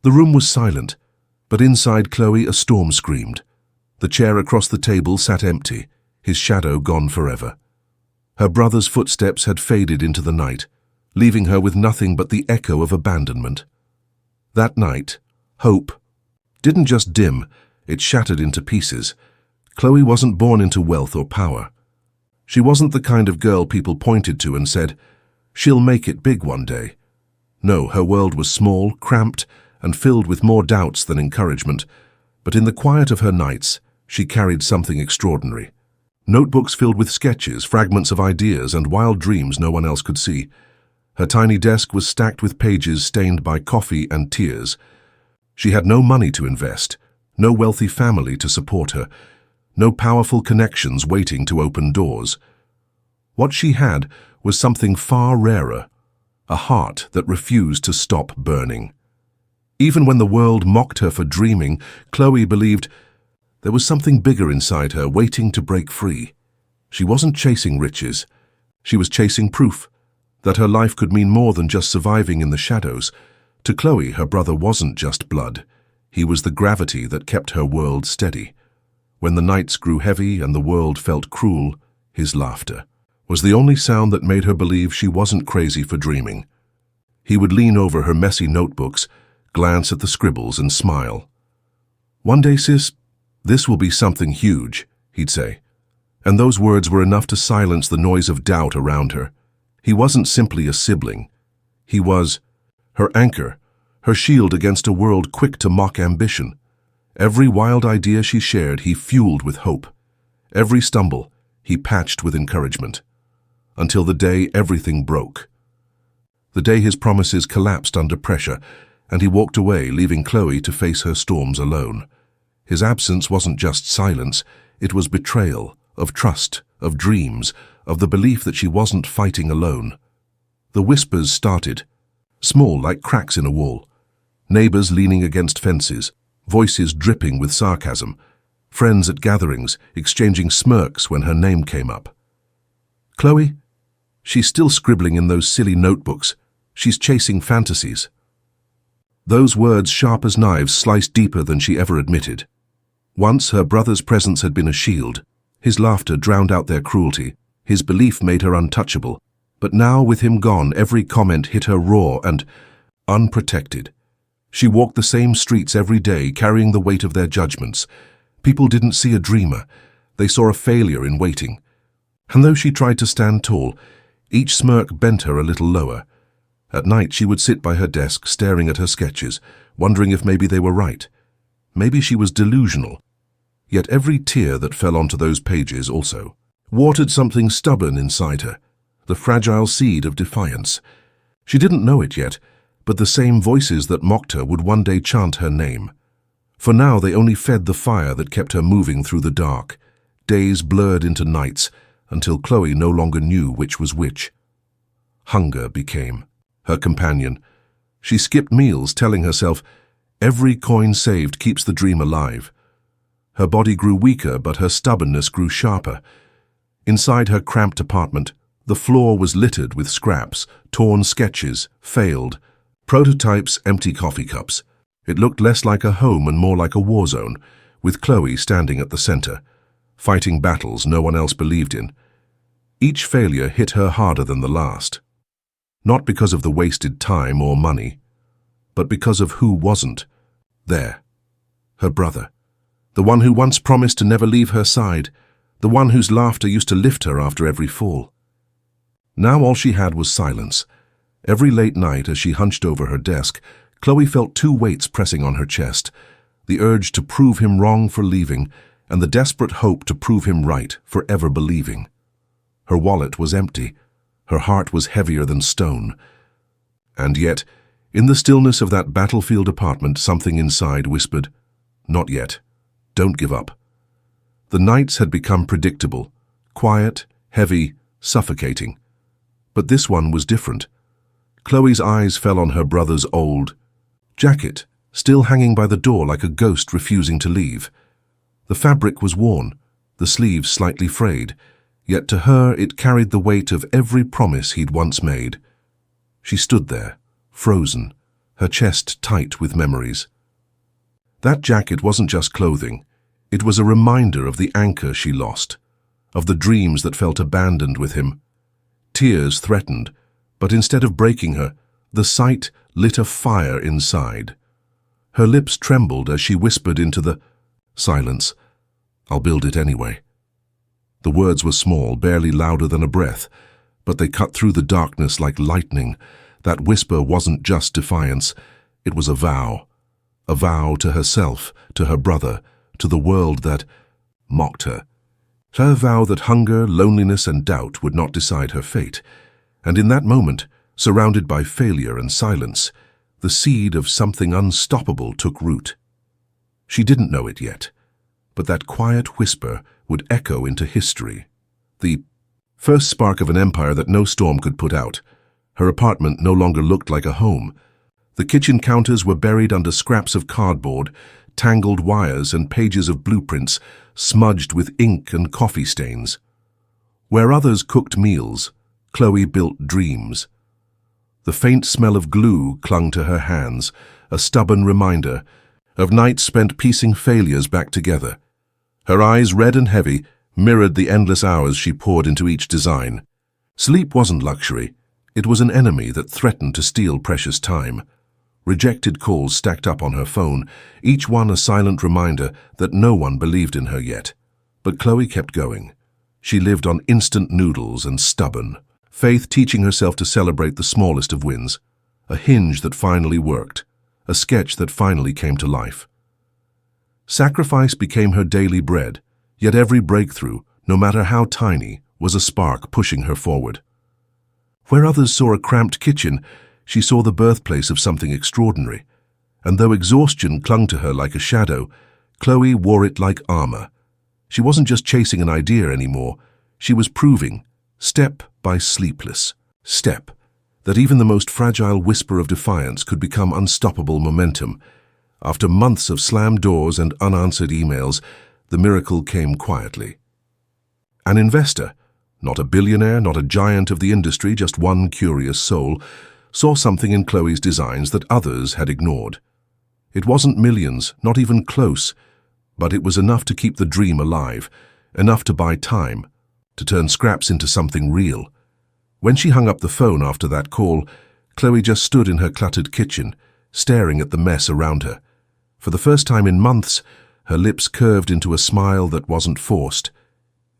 The room was silent, but inside Chloe a storm screamed. The chair across the table sat empty, his shadow gone forever. Her brother's footsteps had faded into the night, leaving her with nothing but the echo of abandonment. That night, hope didn't just dim, it shattered into pieces. Chloe wasn't born into wealth or power. She wasn't the kind of girl people pointed to and said, "She'll make it big one day." No, her world was small, cramped, and filled with more doubts than encouragement. But in the quiet of her nights, she carried something extraordinary. Notebooks filled with sketches, fragments of ideas, and wild dreams no one else could see. Her tiny desk was stacked with pages stained by coffee and tears. She had no money to invest, no wealthy family to support her, no powerful connections waiting to open doors. What she had was something far rarer, a heart that refused to stop burning. Even when the world mocked her for dreaming, Chloe believed there was something bigger inside her waiting to break free. She wasn't chasing riches. She was chasing proof that her life could mean more than just surviving in the shadows. To Chloe, her brother wasn't just blood. He was the gravity that kept her world steady. When the nights grew heavy and the world felt cruel, his laughter was the only sound that made her believe she wasn't crazy for dreaming. He would lean over her messy notebooks, glance at the scribbles and smile. "One day, sis, this will be something huge," he'd say. And those words were enough to silence the noise of doubt around her. He wasn't simply a sibling. He was her anchor, her shield against a world quick to mock ambition. Every wild idea she shared, he fueled with hope. Every stumble, he patched with encouragement. Until the day everything broke. The day his promises collapsed under pressure, and he walked away, leaving Chloe to face her storms alone. His absence wasn't just silence, it was betrayal, of trust, of dreams, of the belief that she wasn't fighting alone. The whispers started, small like cracks in a wall. Neighbors leaning against fences, voices dripping with sarcasm, friends at gatherings exchanging smirks when her name came up. "Chloe? She's still scribbling in those silly notebooks. She's chasing fantasies." Those words, sharp as knives, sliced deeper than she ever admitted. Once her brother's presence had been a shield. His laughter drowned out their cruelty. His belief made her untouchable. But now, with him gone, every comment hit her raw and unprotected. She walked the same streets every day, carrying the weight of their judgments. People didn't see a dreamer. They saw a failure in waiting. And though she tried to stand tall, each smirk bent her a little lower. At night she would sit by her desk, staring at her sketches, wondering if maybe they were right. Maybe she was delusional. Yet every tear that fell onto those pages also watered something stubborn inside her, the fragile seed of defiance. She didn't know it yet, but the same voices that mocked her would one day chant her name. For now they only fed the fire that kept her moving through the dark. Days blurred into nights, until Chloe no longer knew which was which. Hunger became her companion. She skipped meals, telling herself, every coin saved keeps the dream alive. Her body grew weaker, but her stubbornness grew sharper. Inside her cramped apartment, the floor was littered with scraps, torn sketches, failed, prototypes, empty coffee cups. It looked less like a home and more like a war zone, with Chloe standing at the center, fighting battles no one else believed in. Each failure hit her harder than the last. Not because of the wasted time or money, but because of who wasn't there. Her brother. The one who once promised to never leave her side. The one whose laughter used to lift her after every fall. Now all she had was silence. Every late night as she hunched over her desk, Chloe felt two weights pressing on her chest. The urge to prove him wrong for leaving, and the desperate hope to prove him right for ever believing. Her wallet was empty. Her heart was heavier than stone. And yet, in the stillness of that battlefield apartment, something inside whispered, "Not yet. Don't give up." The nights had become predictable, quiet, heavy, suffocating. But this one was different. Chloe's eyes fell on her brother's old jacket, still hanging by the door like a ghost refusing to leave. The fabric was worn, the sleeves slightly frayed, yet to her it carried the weight of every promise he'd once made. She stood there, frozen, her chest tight with memories. That jacket wasn't just clothing. It was a reminder of the anchor she lost, of the dreams that felt abandoned with him. Tears threatened, but instead of breaking her, the sight lit a fire inside. Her lips trembled as she whispered into the silence, "I'll build it anyway." The words were small, barely louder than a breath, but they cut through the darkness like lightning. That whisper wasn't just defiance, it was a vow to herself, to her brother, to the world that mocked her. Her vow that hunger, loneliness, and doubt would not decide her fate. And in that moment, surrounded by failure and silence, the seed of something unstoppable took root. She didn't know it yet, but that quiet whisper would echo into history. The first spark of an empire that no storm could put out. Her apartment no longer looked like a home. The kitchen counters were buried under scraps of cardboard, tangled wires and pages of blueprints smudged with ink and coffee stains. Where others cooked meals, Chloe built dreams. The faint smell of glue clung to her hands, a stubborn reminder of nights spent piecing failures back together. Her eyes, red and heavy, mirrored the endless hours she poured into each design. Sleep wasn't luxury. It was an enemy that threatened to steal precious time. Rejected calls stacked up on her phone, each one a silent reminder that no one believed in her yet. But Chloe kept going. She lived on instant noodles and stubborn, faith teaching herself to celebrate the smallest of wins. A hinge that finally worked, a sketch that finally came to life. Sacrifice became her daily bread, yet every breakthrough, no matter how tiny, was a spark pushing her forward. Where others saw a cramped kitchen, she saw the birthplace of something extraordinary. And though exhaustion clung to her like a shadow, Chloe wore it like armor. She wasn't just chasing an idea anymore. She was proving, step by sleepless step, that even the most fragile whisper of defiance could become unstoppable momentum. After months of slammed doors and unanswered emails, the miracle came quietly. An investor, not a billionaire, not a giant of the industry, just one curious soul, saw something in Chloe's designs that others had ignored. It wasn't millions, not even close, but it was enough to keep the dream alive, enough to buy time, to turn scraps into something real. When she hung up the phone after that call, Chloe just stood in her cluttered kitchen, staring at the mess around her. For the first time in months, her lips curved into a smile that wasn't forced.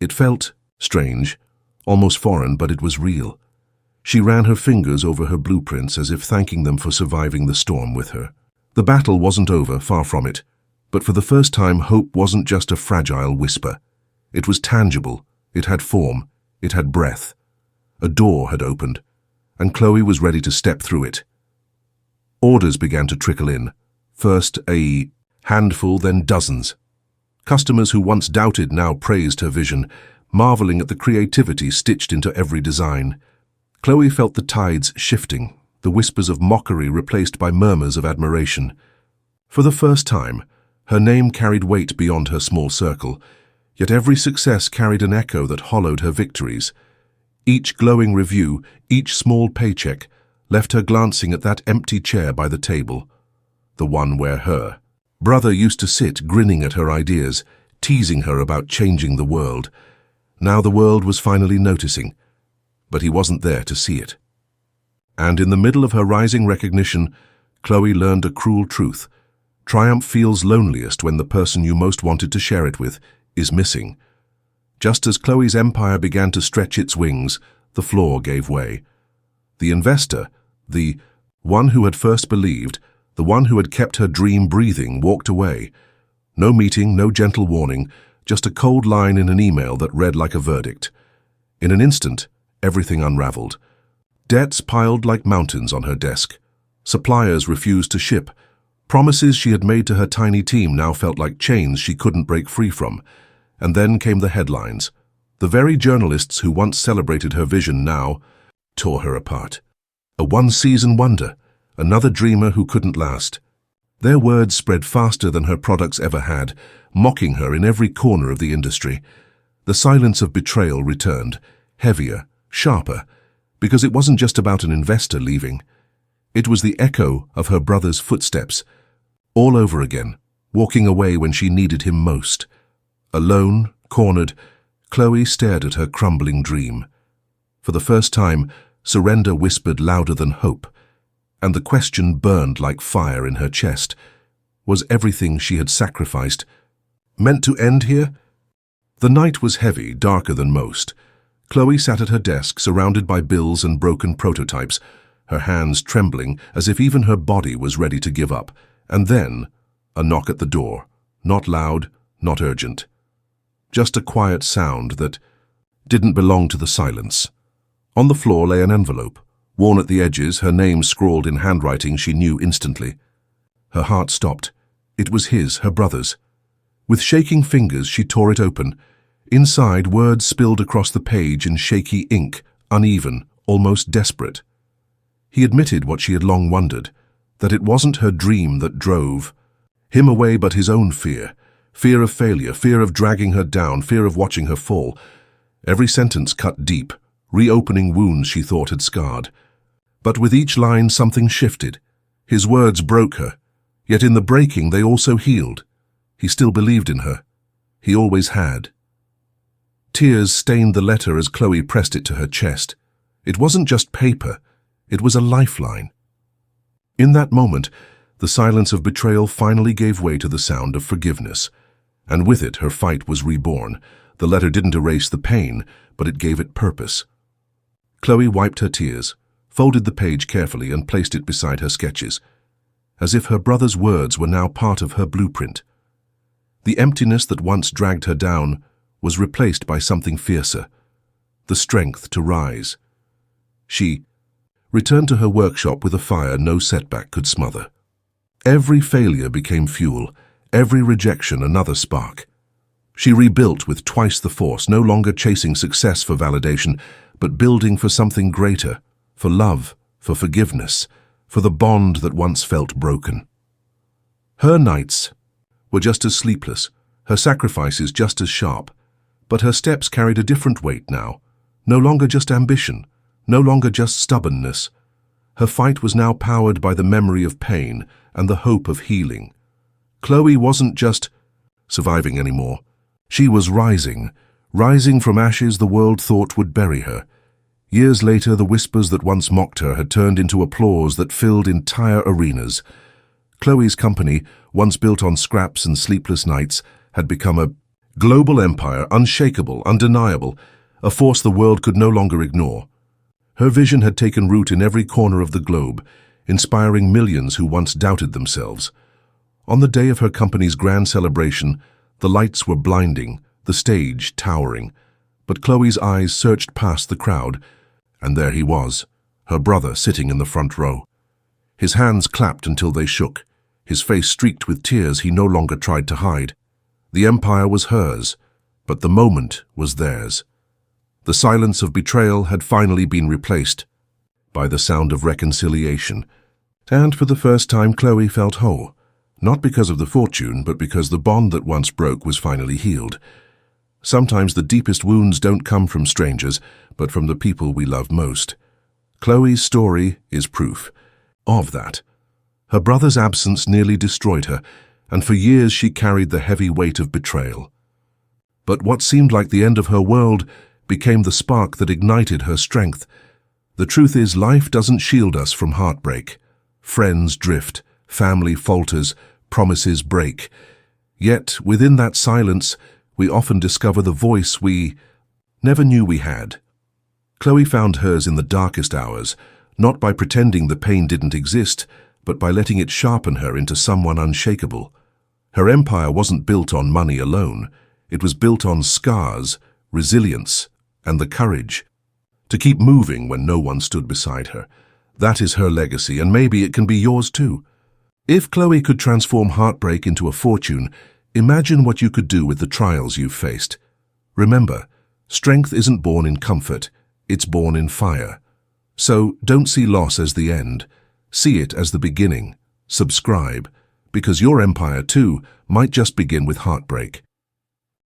It felt strange, almost foreign, but it was real. She ran her fingers over her blueprints as if thanking them for surviving the storm with her. The battle wasn't over, far from it. But for the first time, hope wasn't just a fragile whisper. It was tangible, it had form, it had breath. A door had opened, and Chloe was ready to step through it. Orders began to trickle in. First a handful, then dozens. Customers who once doubted now praised her vision, marveling at the creativity stitched into every design. Chloe felt the tides shifting, the whispers of mockery replaced by murmurs of admiration. For the first time, her name carried weight beyond her small circle, yet every success carried an echo that hollowed her victories. Each glowing review, each small paycheck, left her glancing at that empty chair by the table, the one where her brother used to sit grinning at her ideas, teasing her about changing the world. Now the world was finally noticing, but he wasn't there to see it. And in the middle of her rising recognition, Chloe learned a cruel truth. Triumph feels loneliest when the person you most wanted to share it with is missing. Just as Chloe's empire began to stretch its wings, the floor gave way. The investor, the one who had first believed, the one who had kept her dream breathing, walked away. No meeting, no gentle warning, just a cold line in an email that read like a verdict. In an instant, everything unraveled. Debts piled like mountains on her desk. Suppliers refused to ship. Promises she had made to her tiny team now felt like chains she couldn't break free from. And then came the headlines. The very journalists who once celebrated her vision now tore her apart. A one-season wonder, another dreamer who couldn't last. Their words spread faster than her products ever had, mocking her in every corner of the industry. The silence of betrayal returned, heavier, sharper, because it wasn't just about an investor leaving. It was the echo of her brother's footsteps, all over again, walking away when she needed him most. Alone, cornered, Chloe stared at her crumbling dream. For the first time, surrender whispered louder than hope, and the question burned like fire in her chest. Was everything she had sacrificed meant to end here? The night was heavy, darker than most. Chloe sat at her desk, surrounded by bills and broken prototypes, her hands trembling as if even her body was ready to give up. And then, a knock at the door. Not loud, not urgent. Just a quiet sound that didn't belong to the silence. On the floor lay an envelope. Worn at the edges, her name scrawled in handwriting she knew instantly. Her heart stopped. It was his, her brother's. With shaking fingers, she tore it open. Inside, words spilled across the page in shaky ink, uneven, almost desperate. He admitted what she had long wondered, that it wasn't her dream that drove him away but his own fear. Fear of failure, fear of dragging her down, fear of watching her fall. Every sentence cut deep, reopening wounds she thought had scarred. But with each line something shifted. His words broke her, yet in the breaking they also healed. He still believed in her. He always had. Tears stained the letter as Chloe pressed it to her chest. It wasn't just paper, it was a lifeline. In that moment, the silence of betrayal finally gave way to the sound of forgiveness, and with it her fight was reborn. The letter didn't erase the pain, but it gave it purpose. Chloe wiped her tears, folded the page carefully and placed it beside her sketches, as if her brother's words were now part of her blueprint. The emptiness that once dragged her down was replaced by something fiercer, the strength to rise. She returned to her workshop with a fire no setback could smother. Every failure became fuel, every rejection another spark. She rebuilt with twice the force, no longer chasing success for validation, but building for something greater, for love, for forgiveness, for the bond that once felt broken. Her nights were just as sleepless, her sacrifices just as sharp, but her steps carried a different weight now, no longer just ambition, no longer just stubbornness. Her fight was now powered by the memory of pain and the hope of healing. Chloe wasn't just surviving anymore. She was rising, rising from ashes the world thought would bury her. Years later, the whispers that once mocked her had turned into applause that filled entire arenas. Chloe's company, once built on scraps and sleepless nights, had become a global empire, unshakable, undeniable, a force the world could no longer ignore. Her vision had taken root in every corner of the globe, inspiring millions who once doubted themselves. On the day of her company's grand celebration, the lights were blinding, the stage towering, but Chloe's eyes searched past the crowd, and there he was, her brother sitting in the front row. His hands clapped until they shook, his face streaked with tears he no longer tried to hide. The empire was hers, but the moment was theirs. The silence of betrayal had finally been replaced by the sound of reconciliation, and for the first time Chloe felt whole, not because of the fortune, but because the bond that once broke was finally healed. Sometimes the deepest wounds don't come from strangers, but from the people we love most. Chloe's story is proof of that. Her brother's absence nearly destroyed her, and for years she carried the heavy weight of betrayal. But what seemed like the end of her world became the spark that ignited her strength. The truth is, life doesn't shield us from heartbreak. Friends drift, family falters, promises break. Yet, within that silence, we often discover the voice we never knew we had. Chloe found hers in the darkest hours, not by pretending the pain didn't exist, but by letting it sharpen her into someone unshakable. Her empire wasn't built on money alone. It was built on scars, resilience, and the courage to keep moving when no one stood beside her. That is her legacy, and maybe it can be yours too. If Chloe could transform heartbreak into a fortune, imagine what you could do with the trials you've faced. Remember, strength isn't born in comfort, it's born in fire. So don't see loss as the end. See it as the beginning. Subscribe, because your empire too might just begin with heartbreak.